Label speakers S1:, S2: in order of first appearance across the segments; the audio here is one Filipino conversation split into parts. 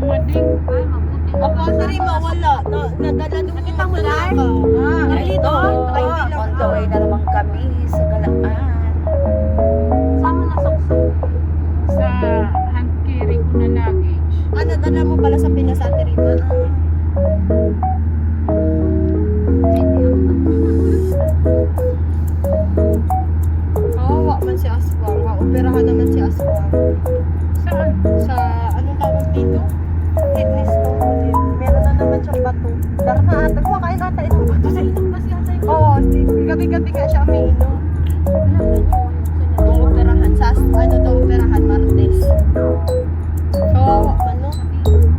S1: Mading.
S2: Ako sari mawala. Nadala doon.
S3: Nakita mo lang?
S2: Dito.
S3: Ay, on the way na naman kami sa Galaan.
S1: Sama na sa hand carry ko na luggage.
S2: Nadala mo pala sa Pinas Ate Rima. Kawawa man si Aswang. Operahan naman si Aswang.
S1: Saan?
S2: Sa anong tawag dito? Fitness to. Meron na naman siyang bato. Darna ata. Kumakain ata itong bato.
S1: Inom ba siya tayo?
S2: Oo. Gabi-gabi nga siya umiinom. Operahan. Sa ano daw operahan? Martes. Kawawa man no?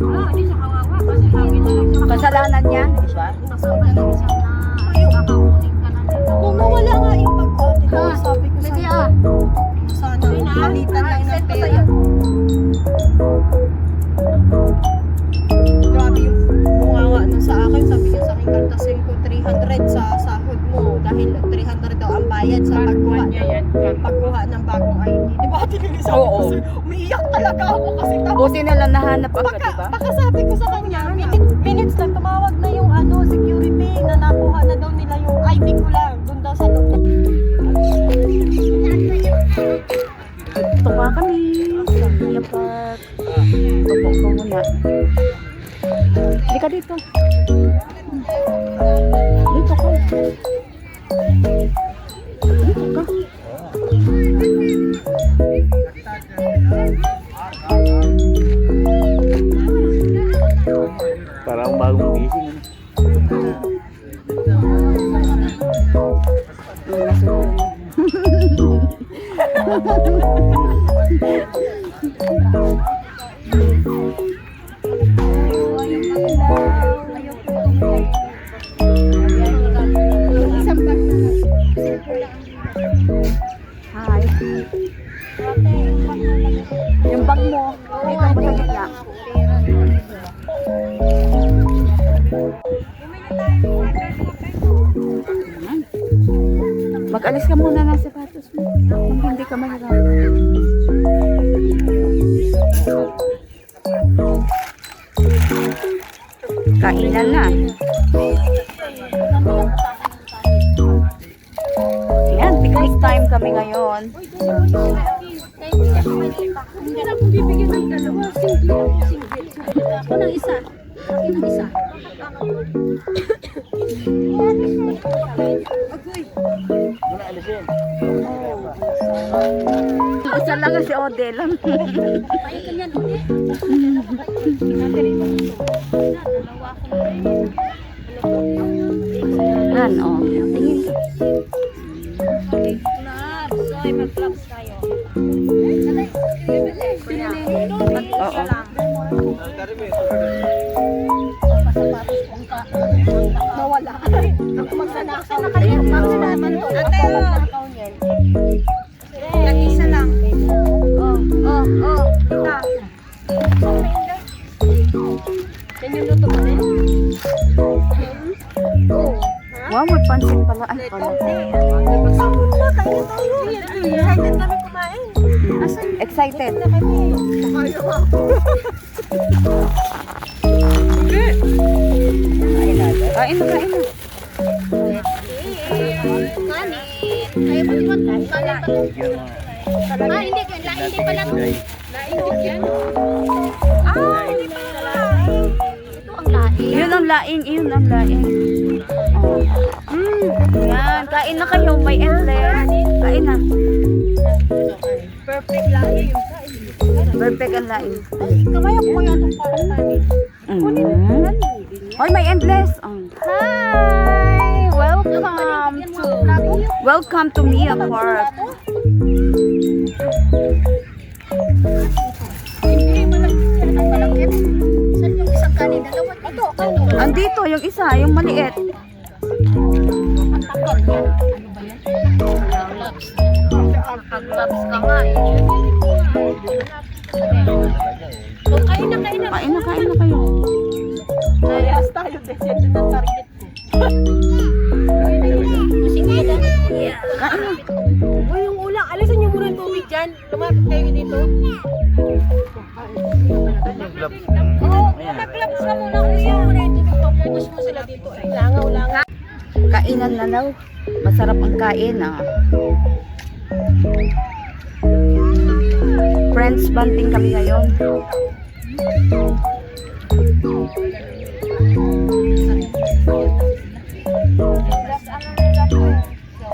S1: Wala, hindi siya kawawa. Kasi lagi na lang siya.
S3: Kasalanan niya, di ba?
S1: Kasama lang siya na kakakunin ka na nila.
S2: Kung nawala nga yung pagkain ko, sabi ko
S1: Sige
S2: sana. Sana palitan lang ng pera. Grabe yung bunganga nun sa akin. Sabi niya sa akin, kartasin ko 300 sa sahod mo. Dahil 300 daw ang bayad sa pagkuha
S1: niya yan.
S2: ng bagong ID. Di ba tinili sa
S3: Oo.
S2: kasi umiiyak talaga ako kasi tapos
S3: Buti na lang nahanap agad, di ba?
S2: baka sabi ko sa kanya, minutes lang tumawag na yung security na nakuha na daw nila yung ID ko lang. Doon daw sa loob.
S3: Ito nga kami. Dapat. Opo ko muna. Hindi ka dito. Dito ka. Dito ka.
S4: Parang bagong gising.
S3: Hi. Yung bag mo. Dito mo sa gitna. Mag-alis ka muna ng sapatos mo. Kung hindi ka mahirap. Kainan na. Yan, because time kami ngayon.
S1: Hindi na akong bibigyan ng dalawa. Single. Ako ng isa. Akin ng isa.
S3: Isa lang si Odel.
S1: Pahikan yan ulit. Dalawa ko na rin.
S3: Yan, oh. Tingin ka.
S1: Clubs. Soy, mag-clubs tayo.
S3: Oo.
S2: Nawala. Ako magsanakaw na kayo. Magsanaman to. Ate, nag-isa lang. Tita. Yan yung luto mo din?
S3: Wow, may pansin pala. Ay, pala.
S2: Excited kami kumain.
S3: Excited. Kain na, kain na.
S1: Kanin. Ayaw mo naman. Kanin pa. Hindi. Hindi pala ito. Laing yan. Hindi pala. Ito ang laing.
S3: Yun ang laing, yun ang laing. Oh. Yan, kain na kayo. May endless. Kain na.
S2: Perfect lagi yung
S3: Perfect ang laing.
S2: kamay ako yan ang parang kanin.
S3: Hoy, may endless. Hi! Welcome to Mia Park.
S1: Hindi malaki yan. Ang malaki. Saan yung isang kanin? Dalawa. Ito.
S3: Andito, yung isa, yung maliit.
S1: Ang takot yan. Ano ba yan? Clubs. Clubs ka nga eh. So, kain na.
S3: Kain na, kain na kayo.
S2: Nayas tayo descend ng target ko.
S1: Sige na.
S3: Kain na.
S2: O yung ulang, alisan niyo muna yung tubig dyan. Lumapit kayo dito.
S4: Gloves.
S1: Oo, mag-gloves ka muna kuya. Push mo sila dito. Langaw.
S3: Kainan na daw. Masarap ang kain ah. Friends bonding kami ngayon.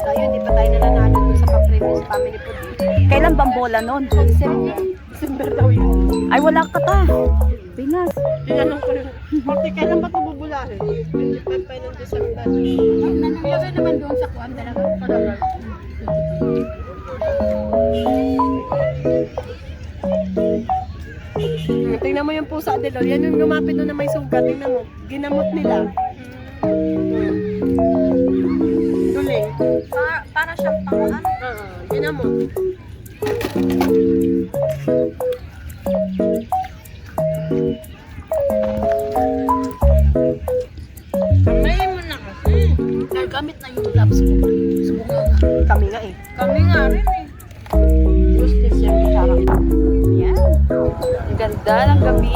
S2: Tayo, hindi pa tayo nananalo dun sa pa-previous family food.
S3: Kailan bang bola nun?
S2: December daw yun.
S3: Ay wala ka ta. Pinas.
S2: Tinanong ko rin, Marty, kailan ba ito bubulahin? 25 pa ng December.
S1: Nangyari naman doon sa kuwan talaga.
S2: Tingnan mo yung pusa din. Yan yung lumapit doon na may sugat. Tingnan mo. Ginamot nila. Duling.
S1: Para siyang pangaan.
S2: Ginamot.
S1: May mo na kasi. Nagamit na yung gloves ko. Subukan nga.
S2: Kami nga eh.
S1: Kami nga rin eh.
S2: Justice yung bitsara.
S3: Yan. Ang ganda ng gabi.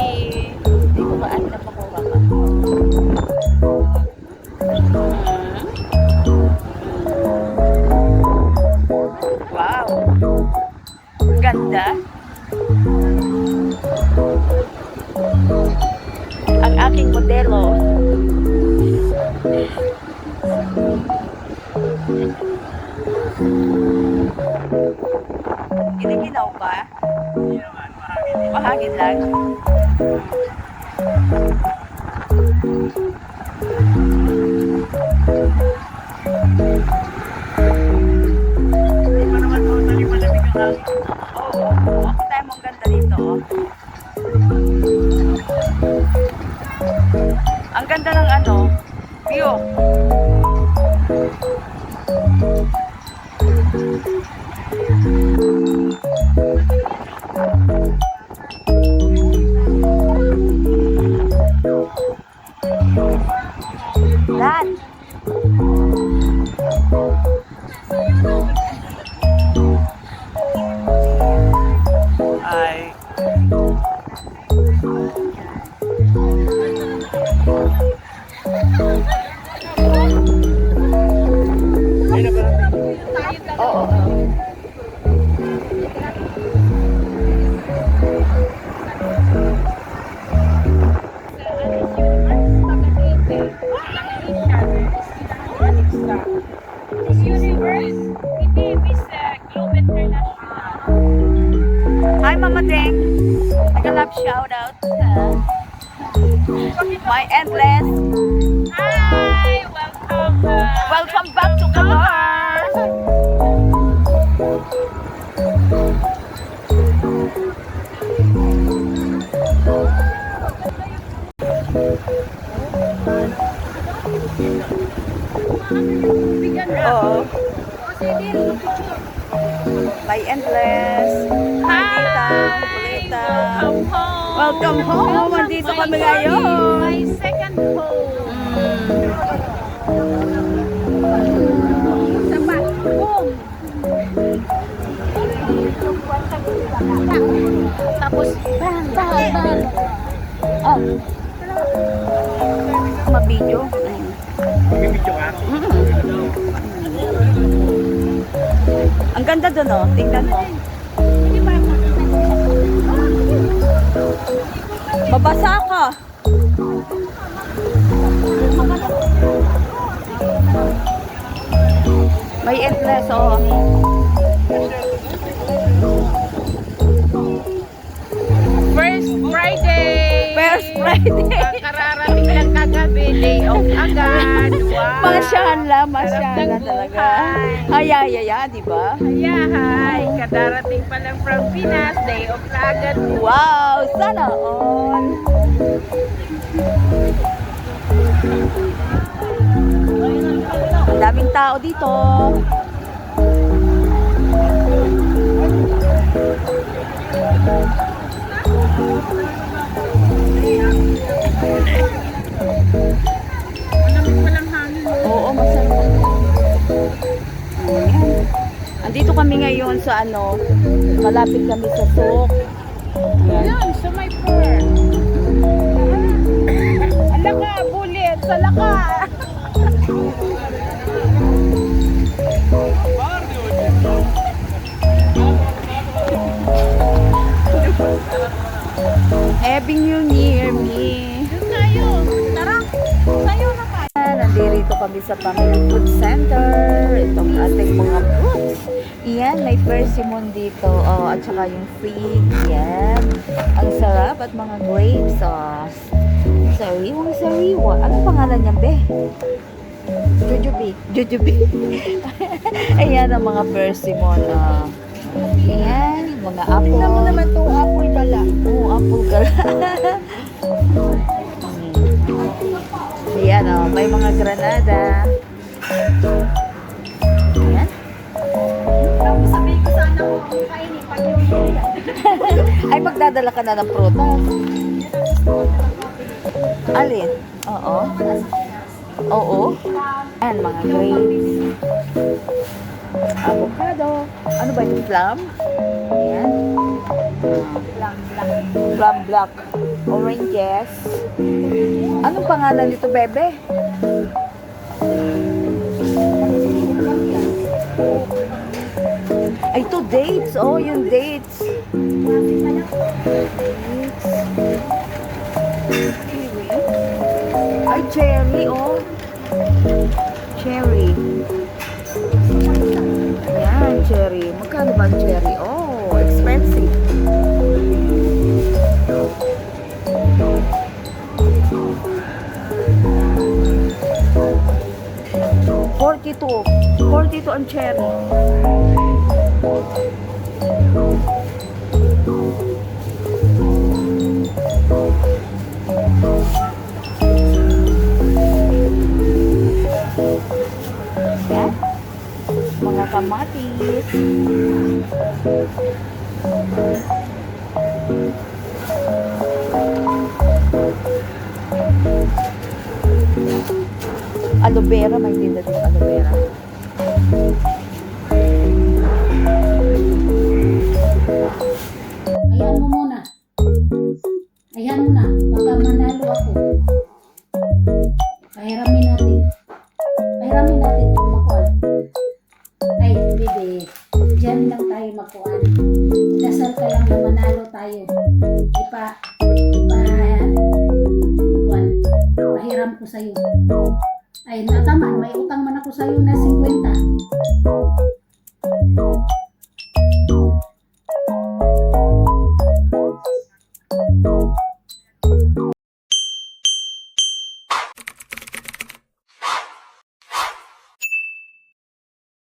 S3: Hindi ko ba na pakuha ka. Wow. Ang ganda. Ang aking modelo. Giniginaw ka? Mahangin lang. Oo, ako tayo mong ganda dito. Ang ganda ng ano, view. Lan. Ay. Oo. Hi, Mama Deng. Nag-love shout out sa my endless.
S1: Hi! Welcome back!
S3: Welcome back to Qatar. Oo. My endless. Mandita. Kulita.
S1: Welcome home!
S3: Welcome home. Andito kami ngayon.
S1: My second home! Sapat! Boom! Tapos, bang, bang, bang!
S3: Oh. Mabidyo.
S4: Bibidyo ka?
S3: Ang ganda doon, oh. Tingnan mo. Babasa ka. May endless, oh.
S1: First Friday!
S3: First Friday.
S1: Kararating lang kagabi, day off agad. Wow!
S3: Masyala, masyala talaga. Hayaya, di ba?
S1: Ayahay! Kadarating pa lang from Pinas, day off na agad.
S3: Wow, sana all. Ang daming tao dito. Oo, masarap. Ayan. Andito kami ngayon sa ano, malapit kami sa Sok. Yan, sa may fur. Alaka, bullet, salaka. Having you near me.
S1: Tayo. Tara. Tayo na tayo.
S3: Nandito kami sa Family Food Center. Itong ating mga fruits. Iyan, may persimmon dito. Oh, at saka yung fig. Yan. Ang sarap at mga grape sauce. Sariwang sariwa. Anong pangalan niyan, be?
S2: Jujube.
S3: Jujube. Ayan ang mga persimmon. Ayan, mga apple.
S2: Tingnan mo naman itong apple gala.
S3: Oo, apple gala. Ayan, may mga granada. Ayan.
S2: Tapos sabihin ko sana ko kainin pag yung
S3: Ay, magdadala ka na ng prutas. Alin? Oo. Oo. Ayan, mga grapes. Avocado. Ano ba yung plum? Ayan. Plum black. Oranges. Anong pangalan nito, bebe? Ay, ito dates. Oh, yung dates. Kiwi. Ay, cherry, oh. Cherry. Yan, cherry. Magkano ba ang cherry? Oh, expensive. $42 ang cherry. Yan. Mga kamatis. Aloe vera, may tinda din aloe vera.
S1: Ayan mo muna. Ayan mo na. Baka manalo ako. Pahiramin natin. Pahiramin natin kung makuha. Ay, bebe. Diyan lang tayo makuha. Dasal ka lang na manalo tayo. Pahiram ko sa'yo. Ay, tama. May utang man ako sa'yo na 50.